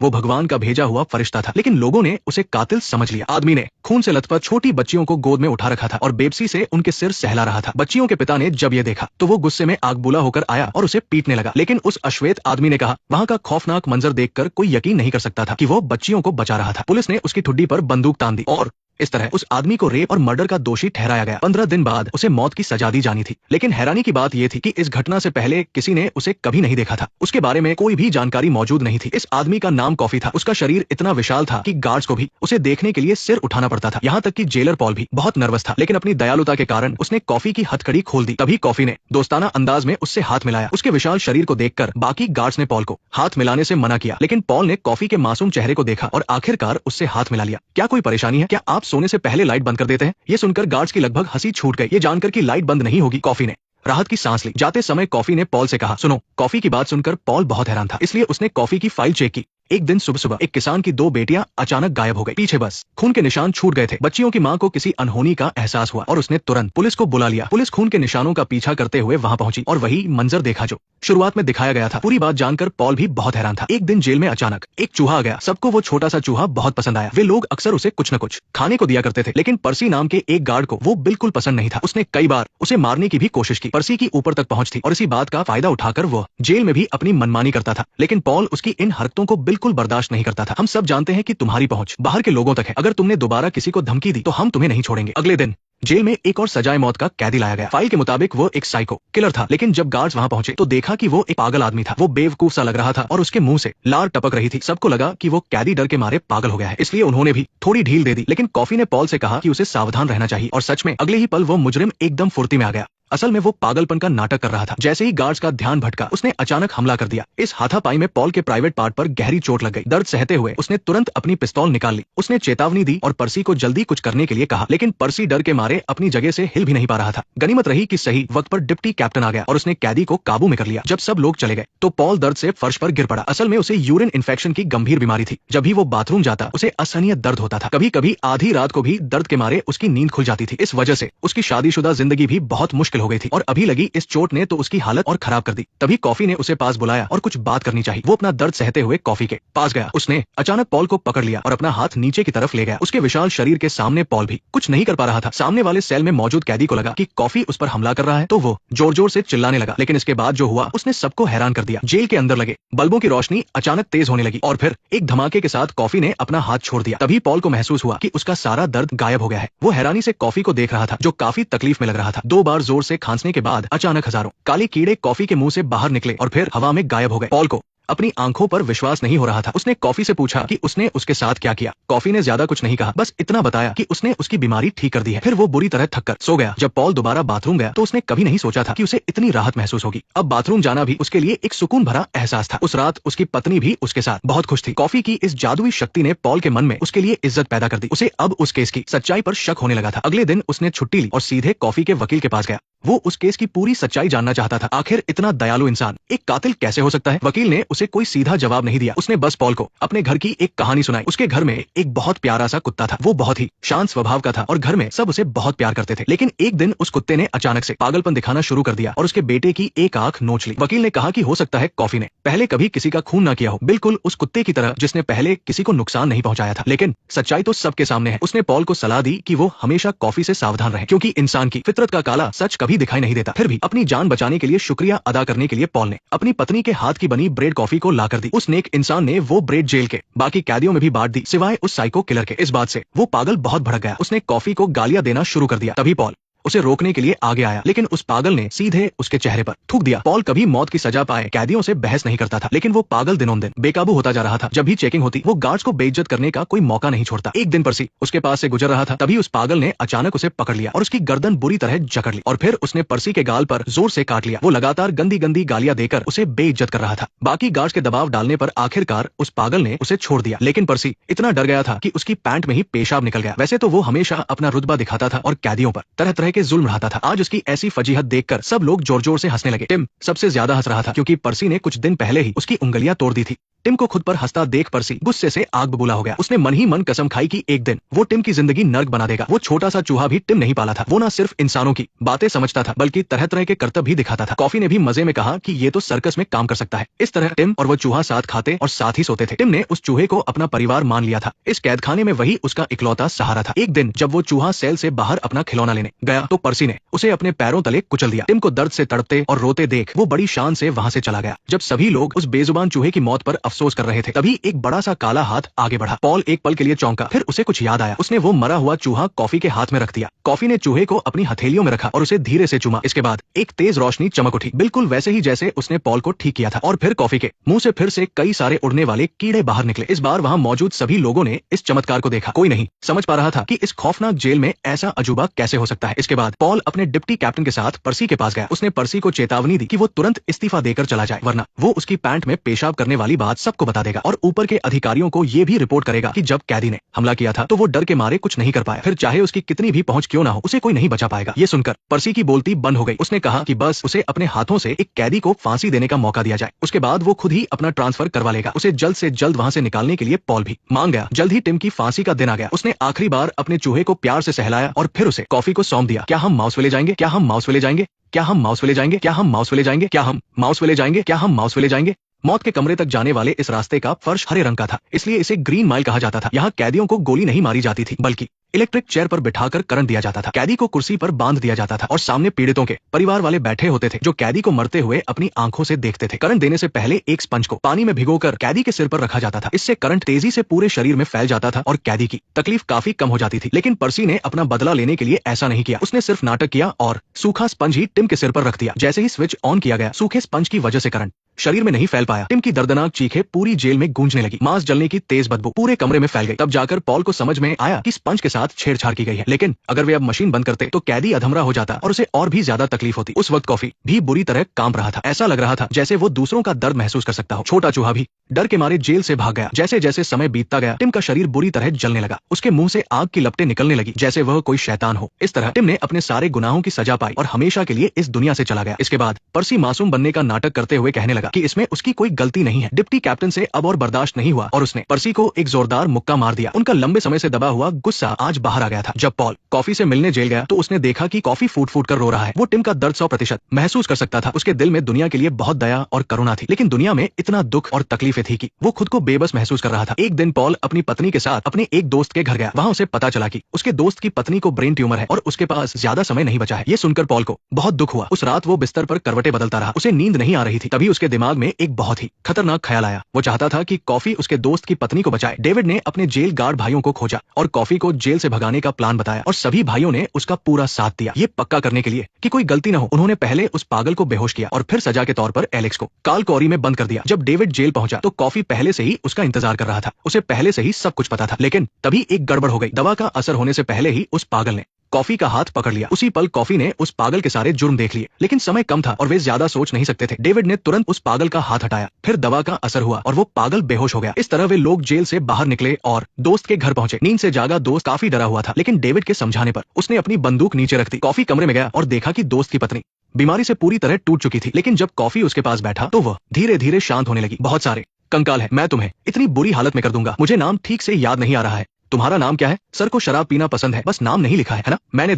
वो भगवान का भेजा हुआ फरिश्ता था, लेकिन लोगों ने उसे कातिल समझ लिया। आदमी ने खून से लथपथ छोटी बच्चियों को गोद में उठा रखा था और बेबसी से उनके सिर सहला रहा था। बच्चियों के पिता ने जब ये देखा तो वो गुस्से में आग बुला होकर आया और उसे पीटने लगा, लेकिन उस अश्वेत आदमी ने कहा, वहाँ का खौफनाक मंजर देखकर कोई यकीन नहीं कर सकता था कि वो बच्चियों को बचा रहा था। पुलिस ने उसकी ठुड्डी पर बंदूक तान दी और इस तरह उस आदमी को रेप और मर्डर का दोषी ठहराया गया। 15 दिन बाद उसे मौत की सजा दी जानी थी, लेकिन हैरानी की बात यह थी कि इस घटना से पहले किसी ने उसे कभी नहीं देखा था। उसके बारे में कोई भी जानकारी मौजूद नहीं थी। इस आदमी का नाम कॉफी था। उसका शरीर इतना विशाल था कि गार्ड्स को भी उसे देखने के लिए सिर उठाना पड़ता था। यहाँ तक कि जेलर पॉल भी बहुत नर्वस था, लेकिन अपनी दयालुता के कारण उसने कॉफी की हथकड़ी खोल दी। तभी कॉफी ने दोस्ताना अंदाज में उससे हाथ मिलाया। उसके विशाल शरीर को देखकर बाकी गार्ड्स ने पॉल को हाथ मिलाने से मना किया, लेकिन पॉल ने कॉफी के मासूम चेहरे को देखा और आखिरकार उससे हाथ मिला लिया। क्या कोई परेशानी है? क्या आप सोने से पहले लाइट बंद कर देते हैं? ये सुनकर गार्ड्स की लगभग हंसी छूट गई। ये जानकर कि लाइट बंद नहीं होगी, कॉफी ने राहत की सांस ली। जाते समय कॉफी ने पॉल से कहा, सुनो। कॉफी की बात सुनकर पॉल बहुत हैरान था, इसलिए उसने कॉफी की फाइल चेक की। एक दिन सुबह सुबह एक किसान की 2 बेटियां अचानक गायब हो गई। पीछे बस खून के निशान छूट गए थे। बच्चियों की मां को किसी अनहोनी का एहसास हुआ और उसने तुरंत पुलिस को बुला लिया। पुलिस खून के निशानों का पीछा करते हुए वहां पहुंची और वही मंजर देखा जो शुरुआत में दिखाया गया था। पूरी बात जानकर पॉल भी बहुत हैरान था। एक दिन जेल में अचानक एक चूहा आ गया। सबको वो छोटा सा चूहा बहुत पसंद आया। वे लोग अक्सर उसे कुछ न कुछ खाने को दिया करते थे, लेकिन पर्सी नाम के एक गार्ड को वो बिल्कुल पसंद नहीं था। उसने कई बार उसे मारने की भी कोशिश की। पर्सी की ऊपर तक पहुंच थी और इसी बात का फायदा उठाकर वो जेल में भी अपनी मनमानी करता था, लेकिन पॉल उसकी इन हरकतों को बिल्कुल बर्दाश्त नहीं करता था। हम सब जानते हैं कि तुम्हारी पहुंच बाहर के लोगों तक है। अगर तुमने दोबारा किसी को धमकी दी तो हम तुम्हें नहीं छोड़ेंगे। अगले दिन जेल में एक और सजाए मौत का कैदी लाया गया। फाइल के मुताबिक वो एक साइको किलर था, लेकिन जब गार्ड्स वहां पहुंचे तो देखा कि वो एक पागल आदमी था। वो बेवकूफ सा लग रहा था और उसके मुंह से लार टपक रही थी। सबको लगा कि वो कैदी डर के मारे पागल हो गया है, इसलिए उन्होंने भी थोड़ी ढील दे दी। लेकिन कॉफी ने पॉल से कहा कि उसे सावधान रहना चाहिए और सच में अगले ही पल वो मुजरिम एकदम फुर्ती में आ गया। असल में वो पागलपन का नाटक कर रहा था। जैसे ही गार्ड्स का ध्यान भटका, उसने अचानक हमला कर दिया। इस हाथापाई में पॉल के प्राइवेट पार्ट पर गहरी चोट लग गई। दर्द सहते हुए उसने तुरंत अपनी पिस्तौल निकाल ली। उसने चेतावनी दी और पर्सी को जल्दी कुछ करने के लिए कहा, लेकिन पर्सी डर के मारे अपनी जगह से हिल भी नहीं पा रहा था। गनीमत रही कि सही वक्त पर डिप्टी कैप्टन आ गया और उसने कैदी को काबू में कर लिया। जब सब लोग चले गए तो पॉल दर्द से फर्श पर गिर पड़ा। असल में उसे यूरिन इन्फेक्शन की गंभीर बीमारी थी। जब भी वो बाथरूम जाता उसे असहनीय दर्द होता था। कभी कभी आधी रात को भी दर्द के मारे उसकी नींद खुल जाती थी। इस वजह से उसकी शादीशुदा जिंदगी भी बहुत मुश्किल हो गई थी और अभी लगी इस चोट ने तो उसकी हालत और खराब कर दी। तभी कॉफी ने उसे पास बुलाया और कुछ बात करनी चाहिए। वो अपना दर्द सहते हुए कॉफी के पास गया। उसने अचानक पॉल को पकड़ लिया और अपना हाथ नीचे की तरफ ले गया। उसके विशाल शरीर के सामने पॉल भी कुछ नहीं कर पा रहा था। सामने वाले सेल में मौजूद कैदी को लगा कि कॉफी उस पर हमला कर रहा है, तो वो जोर जोर से चिल्लाने लगा। लेकिन इसके बाद जो हुआ उसने सबको हैरान कर दिया। जेल के अंदर लगे बल्बों की रोशनी अचानक तेज होने लगी और फिर एक धमाके के साथ कॉफी ने अपना हाथ छोड़ दिया। तभी पॉल को महसूस हुआ कि उसका सारा दर्द गायब हो गया है। वो हैरानी से कॉफी को देख रहा था जो काफी तकलीफ में लग रहा था। 2 बार जोर से खांसने के बाद अचानक हजारों काले कीड़े कॉफी के मुंह से बाहर निकले और फिर हवा में गायब हो गए। पॉल को अपनी आंखों पर विश्वास नहीं हो रहा था। उसने कॉफी से पूछा कि उसने उसके साथ क्या किया। कॉफी ने ज्यादा कुछ नहीं कहा, बस इतना बताया कि उसने उसकी बीमारी ठीक कर दी है। फिर वो बुरी तरह थक कर सो गया। जब पॉल दोबारा बाथरूम गया तो उसने कभी नहीं सोचा था कि उसे इतनी राहत महसूस होगी। अब बाथरूम जाना भी उसके लिए एक सुकून भरा एहसास था। उस रात उसकी पत्नी भी उसके साथ बहुत खुश थी। कॉफी की इस जादुई शक्ति ने पॉल के मन में उसके लिए इज्जत पैदा कर दी। उसे अब उस केस की सच्चाई पर शक होने लगा था। अगले दिन उसने छुट्टी ली और सीधे कॉफी के वकील के पास गया। वो उस केस की पूरी सच्चाई जानना चाहता था। आखिर इतना दयालु इंसान एक कातिल कैसे हो सकता है? वकील ने उसे कोई सीधा जवाब नहीं दिया। उसने बस पॉल को अपने घर की एक कहानी सुनाई। उसके घर में एक बहुत प्यारा सा कुत्ता था। वो बहुत ही शांत स्वभाव का था और घर में सब उसे बहुत प्यार करते थे। लेकिन एक दिन उस कुत्ते ने अचानक से पागलपन दिखाना शुरू कर दिया और उसके बेटे की एक आंख नोच ली। वकील ने कहा कि हो सकता है कॉफी ने पहले कभी किसी का खून ना किया हो, बिल्कुल उस कुत्ते की तरह जिसने पहले किसी को नुकसान नहीं पहुंचाया था। लेकिन सच्चाई तो सबके सामने है। उसने पॉल को सलाह दी कि वो हमेशा कॉफी से सावधान रहे, क्योंकि इंसान की फितरत का काला सच कभी दिखाई नहीं देता। फिर भी अपनी जान बचाने के लिए शुक्रिया अदा करने के लिए पॉल ने अपनी पत्नी के हाथ की बनी ब्रेड कॉफी को ला कर दी। उस नेक इंसान ने वो ब्रेड जेल के बाकी कैदियों में भी बांट दी, सिवाय उस साइको किलर के। इस बात से वो पागल बहुत भड़क गया। उसने कॉफी को गालियां देना शुरू कर दिया। तभी पॉल उसे रोकने के लिए आगे आया, लेकिन उस पागल ने सीधे उसके चेहरे पर थूक दिया। पॉल कभी मौत की सजा पाए कैदियों से बहस नहीं करता था, लेकिन वो पागल दिनों दिन बेकाबू होता जा रहा था। जब भी चेकिंग होती वो गार्ड्स को बेइज्जत करने का कोई मौका नहीं छोड़ता। एक दिन पर्सी उसके पास से गुजर रहा था, तभी उस पागल ने अचानक उसे पकड़ लिया और उसकी गर्दन बुरी तरह जकड़ ली और फिर उसने पर्सी के गाल पर जोर से काट लिया। वो लगातार गंदी गंदी गालियां देकर उसे बेइज्जत कर रहा था। बाकी गार्ड्स के दबाव डालने पर आखिरकार उस पागल ने उसे छोड़ दिया, लेकिन पर्सी इतना डर गया था कि उसकी पैंट में ही पेशाब निकल गया। वैसे तो वो हमेशा अपना रुतबा दिखाता था और कैदियों पर तरह तरह तरह के जुल्म ढाता था। आज उसकी ऐसी फजीहत देखकर सब लोग जोर जोर से हंसने लगे। टिम सबसे ज्यादा हंस रहा था क्योंकि पर्सी ने कुछ दिन पहले ही उसकी उंगलियां तोड़ दी थी। टिम को खुद पर हंसता देख पर्सी गुस्से से आग बबूला हो गया। उसने मन ही मन कसम खाई कि एक दिन वो टिम की जिंदगी नर्क बना देगा। वो छोटा सा चूहा भी टिम नहीं पाला था। वो ना सिर्फ इंसानों की बातें समझता था बल्कि तरह तरह के करतब भी दिखाता था। कॉफी ने भी मजे में कहा कि ये तो सर्कस में काम कर सकता है। इस तरह टिम और वो चूहा साथ खाते और साथ ही सोते थे। टिम ने उस चूहे को अपना परिवार मान लिया था। इस कैदखाने में वही उसका इकलौता सहारा था। एक दिन जब वो चूहा सेल से बाहर अपना खिलौना लेने गया तो पर्सी ने उसे अपने पैरों तले कुचल दिया। टिम को दर्द से तड़पते और रोते देख वो बड़ी शान से वहां से चला गया। जब सभी लोग उस बेजुबान चूहे की मौत पर अफसोस कर रहे थे तभी एक बड़ा सा काला हाथ आगे बढ़ा। पॉल एक पल के लिए चौंका, फिर उसे कुछ याद आया। उसने वो मरा हुआ चूहा कॉफी के हाथ में रख दिया। कॉफी ने चूहे को अपनी हथेलियों में रखा और उसे धीरे से चूमा। इसके बाद एक तेज रोशनी चमक उठी, बिल्कुल वैसे ही जैसे उसने पॉल को ठीक किया था। और फिर कॉफी के मुंह से फिर से कई सारे उड़ने वाले कीड़े बाहर निकले। इस बार वहां मौजूद सभी लोगों ने इस चमत्कार को देखा। कोई नहीं समझ पा रहा था कि इस खौफनाक जेल में ऐसा अजूबा कैसे हो सकता है। इसके बाद पॉल अपने डिप्टी कैप्टन के साथ पर्सी के पास गया। उसने पर्सी को चेतावनी दी कि वो तुरंत इस्तीफा देकर चला जाए वरना वो उसकी पैंट में पेशाब करने वाली बात सबको बता देगा और ऊपर के अधिकारियों को ये भी रिपोर्ट करेगा कि जब कैदी ने हमला किया था तो वो डर के मारे कुछ नहीं कर पाया। फिर चाहे उसकी कितनी भी पहुंच क्यों ना हो उसे कोई नहीं बचा पाएगा। ये सुनकर पर्सी की बोलती बंद हो गई। उसने कहा कि बस उसे अपने हाथों से एक कैदी को फांसी देने का मौका दिया जाए, उसके बाद वो खुद ही अपना ट्रांसफर करवा लेगा। उसे जल्द से जल्द वहां से निकालने के लिए पॉल भी मान गया। जल्द ही टिम की फांसी का दिन आ गया। उसने आखिरी बार अपने चूहे को प्यार से सहलाया और फिर उसे कॉफी को सौंप दिया। क्या हम माउसविले जाएंगे? क्या हम माउसविले जाएंगे? क्या हम माउसविले जाएंगे? क्या हम माउसविले जाएंगे? क्या हम माउसविले जाएंगे? क्या हम माउसविले जाएंगे? मौत के कमरे तक जाने वाले इस रास्ते का फर्श हरे रंग का था, इसलिए इसे ग्रीन माइल कहा जाता था। यहाँ कैदियों को गोली नहीं मारी जाती थी बल्कि इलेक्ट्रिक चेयर पर बिठाकर करंट दिया जाता था। कैदी को कुर्सी पर बांध दिया जाता था और सामने पीड़ितों के परिवार वाले बैठे होते थे जो कैदी को मरते हुए अपनी आंखों से देखते थे। करंट देने से पहले एक स्पंज को पानी में भिगोकर कैदी के सिर पर रखा जाता था। इससे करंट तेजी से पूरे शरीर में फैल जाता था और कैदी की तकलीफ काफी कम हो जाती थी। लेकिन पर्सी ने अपना बदला लेने के लिए ऐसा नहीं किया। उसने सिर्फ नाटक किया और सूखा स्पंज ही टिम के सिर पर रख दिया। जैसे ही स्विच ऑन किया गया सूखे स्पंज की वजह से करंट शरीर में नहीं फैल पाया। टिम की दर्दनाक चीखें पूरी जेल में गूंजने लगी। मांस जलने की तेज बदबू पूरे कमरे में फैल गई। तब जाकर पॉल को समझ में आया कि स्पंज के साथ छेड़छाड़ की गई है। लेकिन अगर वे अब मशीन बंद करते तो कैदी अधमरा हो जाता और उसे और भी ज्यादा तकलीफ होती। उस वक्त कॉफी भी बुरी तरह कांप रहा था। ऐसा लग रहा था जैसे वो दूसरों का दर्द महसूस कर सकता हो। छोटा चूहा भी डर के मारे जेल से भाग गया। जैसे जैसे समय बीतता गया टिम का शरीर बुरी तरह जलने लगा। उसके मुंह से आग की लपटें निकलने लगी जैसे वह कोई शैतान हो। इस तरह टिम ने अपने सारे गुनाहों की सजा पाई और हमेशा के लिए इस दुनिया से चला गया। इसके बाद पर्सी मासूम बनने का नाटक करते हुए कहने लगा कि इसमें उसकी कोई गलती नहीं है। डिप्टी कैप्टन से अब और बर्दाश्त नहीं हुआ और उसने पर्सी को एक जोरदार मुक्का मार दिया। उनका लंबे समय से दबा हुआ गुस्सा आज बाहर आ गया था। जब पॉल कॉफी से मिलने जेल गया तो उसने देखा कि कॉफी फूट फूट कर रो रहा है। वो टिम का दर्द 100% महसूस कर सकता था। उसके दिल में दुनिया के लिए बहुत दया और करुणा थी, लेकिन दुनिया में इतना दुख और तकलीफें थी कि वो खुद को बेबस महसूस कर रहा था। एक दिन पॉल अपनी पत्नी के साथ अपने एक दोस्त के घर गया। वहाँ उसे पता चला कि उसके दोस्त की पत्नी को ब्रेन ट्यूमर है और उसके पास ज्यादा समय नहीं बचा है। ये सुनकर पॉल को बहुत दुख हुआ। उस रात वो बिस्तर पर करवटें बदलता रहा। उसे नींद नहीं आ रही थी। तभी उसके दिमाग में एक बहुत ही खतरनाक ख्याल आया। वो चाहता था कि कॉफी उसके दोस्त की पत्नी को बचाए। डेविड ने अपने जेल गार्ड भाइयों को खोजा और कॉफी को जेल से भगाने का प्लान बताया और सभी भाइयों ने उसका पूरा साथ दिया। ये पक्का करने के लिए कि कोई गलती न हो उन्होंने पहले उस पागल को बेहोश किया और फिर सजा के तौर पर एलेक्स को काल कौरी में बंद कर दिया। जब डेविड जेल पहुंचा तो कॉफी पहले से ही उसका इंतजार कर रहा था। उसे पहले से ही सब कुछ पता था। लेकिन तभी एक गड़बड़ हो गई। दवा का असर होने से पहले ही उस पागल ने कॉफी का हाथ पकड़ लिया। उसी पल कॉफी ने उस पागल के सारे जुर्म देख लिए, लेकिन समय कम था और वे ज्यादा सोच नहीं सकते थे। डेविड ने तुरंत उस पागल का हाथ हटाया, फिर दवा का असर हुआ और वो पागल बेहोश हो गया। इस तरह वे लोग जेल से बाहर निकले और दोस्त के घर पहुंचे। नींद से जागा दोस्त काफी डरा हुआ था, लेकिन डेविड के समझाने पर उसने अपनी बंदूक नीचे रख दी। कॉफी कमरे में गया और देखा कि दोस्त की पत्नी बीमारी से पूरी तरह टूट चुकी थी, लेकिन जब कॉफी उसके पास बैठा तो वह धीरे धीरे शांत होने लगी। बहुत सारे कंकाल है, मैं तुम्हें इतनी बुरी हालत में कर दूंगा। मुझे नाम ठीक से याद नहीं आ रहा है। तुम्हारा नाम क्या है? सर को शराब पीना पसंद है, बस नाम नहीं लिखा है ना? मैंने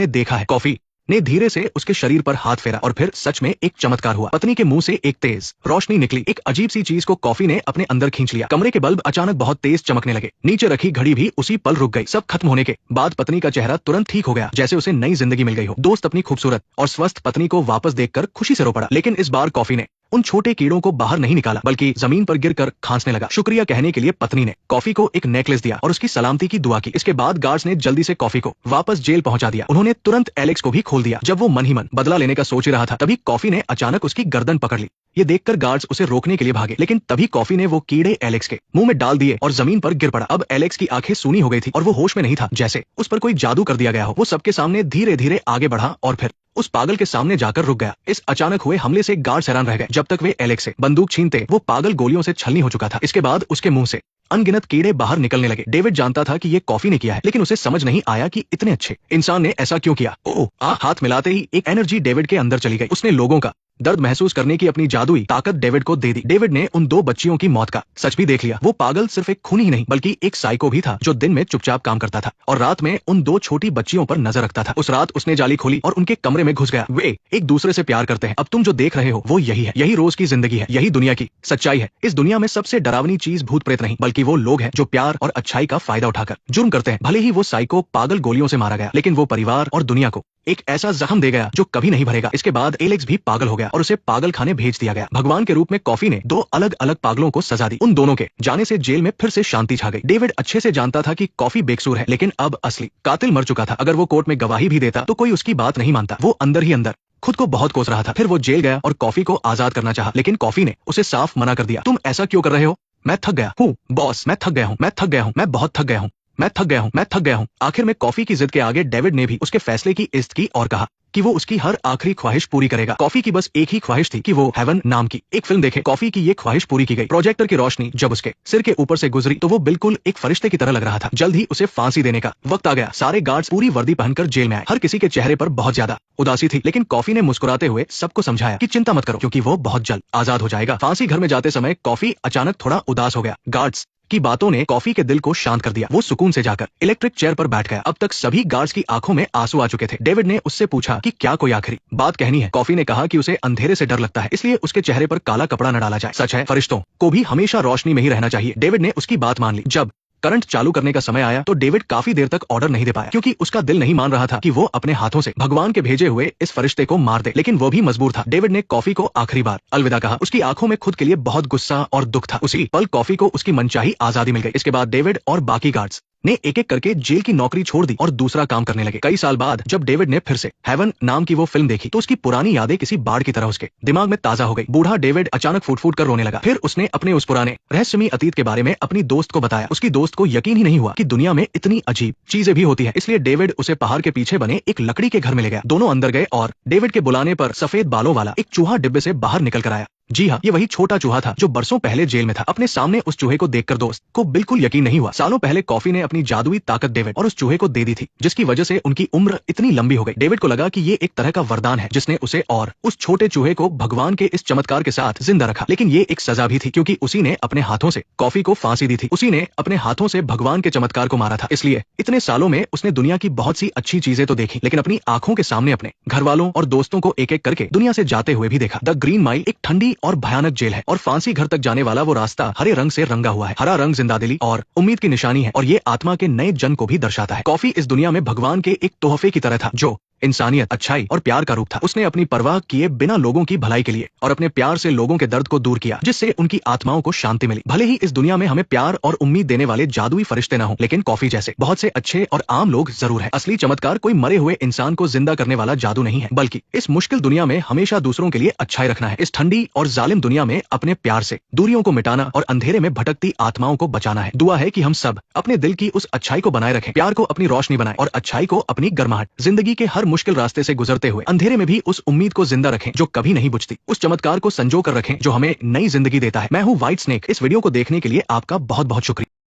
देखा है। कॉफी ने धीरे से उसके शरीर पर हाथ फेरा और फिर सच में एक चमत्कार हुआ। पत्नी के मुंह से एक तेज रोशनी निकली। एक अजीब सी चीज को कॉफी ने अपने अंदर खींच लिया। कमरे के बल्ब अचानक बहुत तेज चमकने लगे। नीचे रखी घड़ी भी उसी पल रुक गई। सब खत्म होने के बाद पत्नी का चेहरा तुरंत ठीक हो गया, जैसे उसे नई जिंदगी मिल गई हो। दोस्त अपनी खूबसूरत और स्वस्थ पत्नी को वापस देखकर खुशी से रो पड़ा। लेकिन इस बार कॉफी ने उन छोटे कीड़ों को बाहर नहीं निकाला, बल्कि जमीन पर गिरकर खांसने लगा। शुक्रिया कहने के लिए पत्नी ने कॉफी को एक नेकलेस दिया और उसकी सलामती की दुआ की। इसके बाद गार्ड्स ने जल्दी से कॉफी को वापस जेल पहुंचा दिया। उन्होंने तुरंत एलेक्स को भी खोल दिया। जब वो मन ही मन बदला लेने का सोच रहा था तभी कॉफी ने अचानक उसकी गर्दन पकड़ ली। ये देखकर गार्ड्स उसे रोकने के लिए भागे, लेकिन तभी कॉफी ने वो कीड़े एलेक्स के मुंह में डाल दिए और जमीन पर गिर पड़ा। अब एलेक्स की आंखें सूनी हो गई थी और वो होश में नहीं था, जैसे उस पर कोई जादू कर दिया गया हो। वो सबके सामने धीरे धीरे आगे बढ़ा और फिर उस पागल के सामने जाकर रुक गया। इस अचानक हुए हमले से गार्ड्स हैरान रह गए। जब तक वे एलेक्स से बंदूक छीनते वो पागल गोलियों से छलनी हो चुका था। इसके बाद उसके मुंह से अनगिनत कीड़े बाहर निकलने लगे। डेविड जानता था कि ये कॉफी ने किया है, लेकिन उसे समझ नहीं आया कि इतने अच्छे इंसान ने ऐसा क्यों किया। ओह, हाथ मिलाते ही एक एनर्जी डेविड के अंदर चली गई। उसने लोगों का दर्द महसूस करने की अपनी जादुई ताकत डेविड को दे दी। डेविड ने उन दो बच्चियों की मौत का सच भी देख लिया। वो पागल सिर्फ एक खूनी ही नहीं बल्कि एक साइको भी था, जो दिन में चुपचाप काम करता था और रात में उन दो छोटी बच्चियों पर नजर रखता था। उस रात उसने जाली खोली और उनके कमरे में घुस गया। वे एक दूसरे से प्यार करते हैं। अब तुम जो देख रहे हो वो यही है, यही रोज की जिंदगी है, यही दुनिया की सच्चाई है। इस दुनिया में सबसे डरावनी चीज भूत प्रेत नहीं बल्कि वो लोग हैं जो प्यार और अच्छाई का फायदा उठाकर जुर्म करते हैं। भले ही वो साइको पागल गोलियों से मारा गया, लेकिन वो परिवार और दुनिया को एक ऐसा जख्म दे गया जो कभी नहीं भरेगा। इसके बाद एलेक्स भी पागल हो गया और उसे पागल खाने भेज दिया गया। भगवान के रूप में कॉफी ने दो अलग अलग पागलों को सजा दी। उन दोनों के जाने से जेल में फिर से शांति छा गई। डेविड अच्छे से जानता था कि कॉफी बेकसूर है, लेकिन अब असली कातिल मर चुका था। अगर वो कोर्ट में गवाही भी देता तो कोई उसकी बात नहीं मानता। वो अंदर ही अंदर खुद को बहुत कोस रहा था। फिर वो जेल गया और कॉफी को आजाद करना चाहा, लेकिन कॉफी ने उसे साफ मना कर दिया। तुम ऐसा क्यों कर रहे हो? मैं थक गया हूँ बॉस, मैं थक गया हूँ, मैं थक गया हूँ, मैं बहुत थक गया हूँ, मैं थक गया हूँ, मैं थक गया हूँ। आखिर में कॉफी की जिद के आगे डेविड ने भी उसके फैसले की इज्जत की और कहा कि वो उसकी हर आखिरी ख्वाहिश पूरी करेगा। कॉफी की बस एक ही ख्वाहिश थी कि वो हेवन नाम की एक फिल्म देखे। कॉफी की ये ख्वाहिश पूरी की गई। प्रोजेक्टर की रोशनी जब उसके सिर के ऊपर से गुजरी तो वो बिल्कुल एक फरिश्ते की तरह लग रहा था। जल्द ही उसे फांसी देने का वक्त आ गया। सारे गार्ड्स पूरी वर्दी पहनकर जेल में आए। हर किसी के चेहरे पर बहुत ज्यादा उदासी थी, लेकिन कॉफी ने मुस्कुराते हुए सबको समझाया कि चिंता मत करो, क्योंकि वो बहुत जल्द आजाद हो जाएगा। फांसी घर में जाते समय कॉफी अचानक थोड़ा उदास हो गया। गार्ड्स की बातों ने कॉफी के दिल को शांत कर दिया। वो सुकून से जाकर इलेक्ट्रिक चेयर पर बैठ गया। अब तक सभी गार्ड्स की आंखों में आंसू आ चुके थे। डेविड ने उससे पूछा कि क्या कोई आखिरी बात कहनी है। कॉफी ने कहा कि उसे अंधेरे से डर लगता है, इसलिए उसके चेहरे पर काला कपड़ा न डाला जाए। सच है, फरिश्तों को भी हमेशा रोशनी में ही रहना चाहिए। डेविड ने उसकी बात मान ली। जब करंट चालू करने का समय आया तो डेविड काफी देर तक ऑर्डर नहीं दे पाया, क्योंकि उसका दिल नहीं मान रहा था कि वो अपने हाथों से भगवान के भेजे हुए इस फरिश्ते को मार दे। लेकिन वो भी मजबूर था। डेविड ने कॉफी को आखिरी बार अलविदा कहा। उसकी आंखों में खुद के लिए बहुत गुस्सा और दुख था। उसी पल कॉफी को उसकी मनचाही आजादी मिल गई। इसके बाद डेविड और बाकी गार्ड्स ने एक एक करके जेल की नौकरी छोड़ दी और दूसरा काम करने लगे। कई साल बाद जब डेविड ने फिर से हेवन नाम की वो फिल्म देखी तो उसकी पुरानी यादें किसी बाढ़ की तरह उसके दिमाग में ताजा हो गई। बूढ़ा डेविड अचानक फूट फूट कर रोने लगा। फिर उसने अपने उस पुराने रहस्यमयी अतीत के बारे में अपनी दोस्त को बताया। उसकी दोस्त को यकीन ही नहीं हुआ कि दुनिया में इतनी अजीब चीजें भी होती है। इसलिए डेविड उसे पहाड़ के पीछे बने एक लकड़ी के घर में ले गया। दोनों अंदर गए और डेविड के बुलाने पर सफेद बालों वाला एक चूहा डिब्बे से बाहर निकल कर आया। जी हाँ, ये वही छोटा चूहा था जो बरसों पहले जेल में था। अपने सामने उस चूहे को देखकर दोस्त को बिल्कुल यकीन नहीं हुआ। सालों पहले कॉफी ने अपनी जादुई ताकत डेविड और उस चूहे को दे दी थी, जिसकी वजह से उनकी उम्र इतनी लंबी हो गई। डेविड को लगा कि ये एक तरह का वरदान है जिसने उसे और उस छोटे चूहे को भगवान के इस चमत्कार के साथ जिंदा रखा। लेकिन ये एक सजा भी थी, क्योंकि उसी ने अपने हाथों से कॉफी को फांसी दी थी। उसी ने अपने हाथों से भगवान के चमत्कार को मारा था। इसलिए इतने सालों में उसने दुनिया की बहुत सी अच्छी चीजें तो देखी, लेकिन अपनी आंखों के सामने अपने घर वालों और दोस्तों को एक एक करके दुनिया से जाते हुए भी देखा। द ग्रीन माइल एक ठंडी और भयानक जेल है और फांसी घर तक जाने वाला वो रास्ता हरे रंग से रंगा हुआ है। हरा रंग जिंदादिली और उम्मीद की निशानी है और ये आत्मा के नए जन्म को भी दर्शाता है। कॉफी इस दुनिया में भगवान के एक तोहफे की तरह था जो इंसानियत, अच्छाई और प्यार का रूप था। उसने अपनी परवाह किए बिना लोगों की भलाई के लिए और अपने प्यार से लोगों के दर्द को दूर किया, जिससे उनकी आत्माओं को शांति मिली। भले ही इस दुनिया में हमें प्यार और उम्मीद देने वाले जादुई फरिश्ते न हो, लेकिन कॉफी जैसे बहुत से अच्छे और आम लोग जरूर है। असली चमत्कार कोई मरे हुए इंसान को जिंदा करने वाला जादू नहीं है, बल्कि इस मुश्किल दुनिया में हमेशा दूसरों के लिए अच्छाई रखना है। इस ठंडी और जालिम दुनिया में अपने प्यार से दूरियों को मिटाना और अंधेरे में भटकती आत्माओं को बचाना है। दुआ है कि हम सब अपने दिल की उस अच्छाई को बनाए रखें, प्यार को अपनी रोशनी बनाएं और अच्छाई को अपनी गर्माहट। जिंदगी के हर मुश्किल रास्ते से गुजरते हुए अंधेरे में भी उस उम्मीद को जिंदा रखें जो कभी नहीं बुझती। उस चमत्कार को संजो कर रखें जो हमें नई जिंदगी देता है। मैं हूँ व्हाइट स्नेक। इस वीडियो को देखने के लिए आपका बहुत बहुत शुक्रिया।